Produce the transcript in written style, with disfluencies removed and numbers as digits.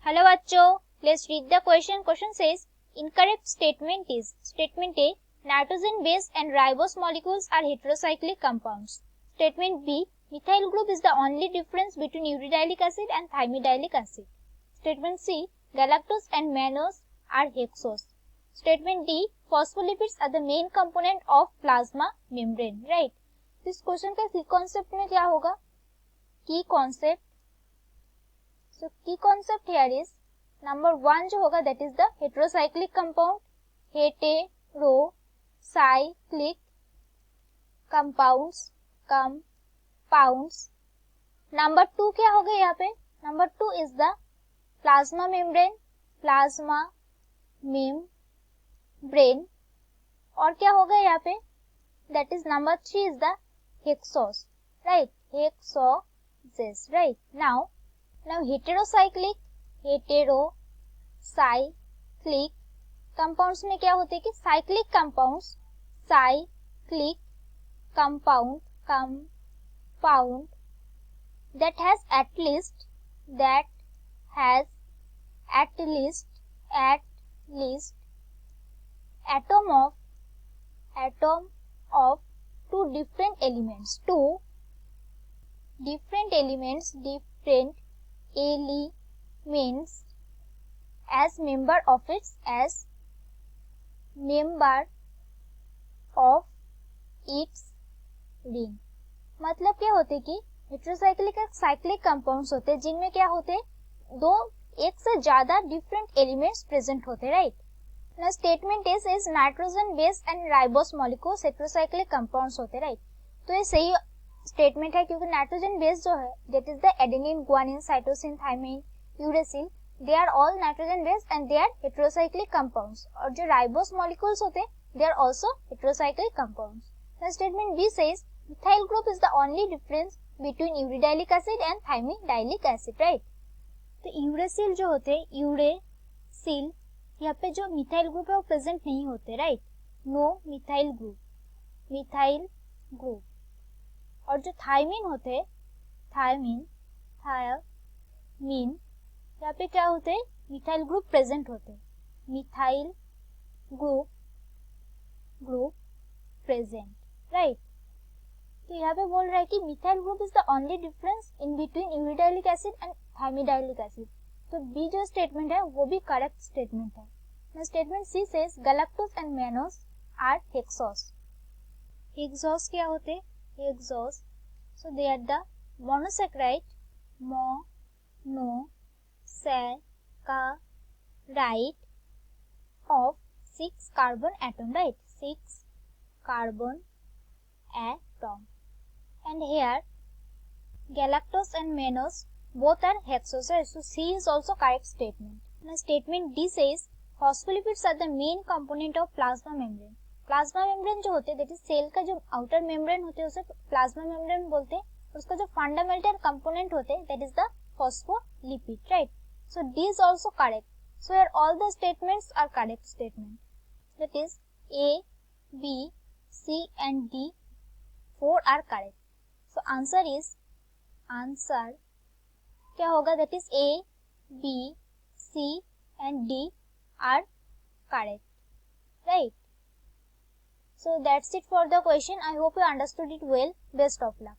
Hello बच्चों, let's read the question. Question says incorrect statement is. Statement A, nitrogen base and ribose molecules are heterocyclic compounds. Statement B, methyl group is the only difference between uridylic acid and thymidyllic acid. Statement C, galactose and mannose are hexose. Statement D, phospholipids are the main component of plasma membrane. Right? इस question का की concept में क्या होगा? की concept. So key concept here is number 1 जो होगा that is the heterocyclic compound, heterocyclic compounds. Number 2 क्या होगा यहाँ पे? Number 2 is the plasma membrane. और क्या होगा यहाँ पे? That is number 3 is the hexose. Right? Hexoses. Right? Now heterocyclic compounds में क्या होते हैं कि cyclic compound that has at least atom of two different elements as member of its ring. मतलब क्या होते कि हेटेरोसाइक्लिक और साइक्लिक कंपाउंड्स होते हैं जिनमें क्या होते एक से ज्यादा डिफरेंट एलिमेंट्स प्रेजेंट होते. राइट? ना statement is nitrogen base and ribose molecules heterocyclic compounds होते. राइट? तो ये सही स्टेटमेंट है क्योंकि नाइट्रोजन बेस जो है that is the adenine, guanine, cytosine, thymine, uracil, they are all nitrogen based and they are heterocyclic compounds. और जो राइबोस मॉलिक्यूल्स होते हैं they are also heterocyclic compounds. The statement B says methyl group is the only difference between uridylic acid and thymidyllic acid. Right? तो uracil जो होते हैं, uracil यहाँ पे जो मिथाइल ग्रुप है वो प्रेजेंट नहीं होते. राइट? No methyl group. और जो थायमिन होते हैं, थायमिन यहाँ पे क्या होते हैं? मिथाइल ग्रुप प्रेजेंट होते हैं. Methyl group present. राइट? तो यहाँ पे बोल रहा है कि methyl group is the only difference in between uridylic acid and thymidylic acid. तो बी जो स्टेटमेंट है वो भी करेक्ट स्टेटमेंट है. Statement C says galactose and mannose are hexose. Hexose क्या होते? Hexose, so they are the monosaccharide of 6 carbon atom. Right? 6 carbon atom. And here galactose and mannose both are hexose. So C is also correct statement. Now statement D says phospholipids are the main component of plasma membrane. Plasma membrane जो होते हैं that is cell का जो outer membrane होते हैं उसे plasma membrane बोलते हैं. उसका जो फंडामेंटल कंपोनेंट होते हैं that is the phospholipid. Right? So D is also correct. So here all the statements are correct statement. That is A, B, C and D 4 are correct. So answer क्या होगा? That is A, B, C and D are correct. Right? So that's it for the question. I hope you understood it well. Best of luck.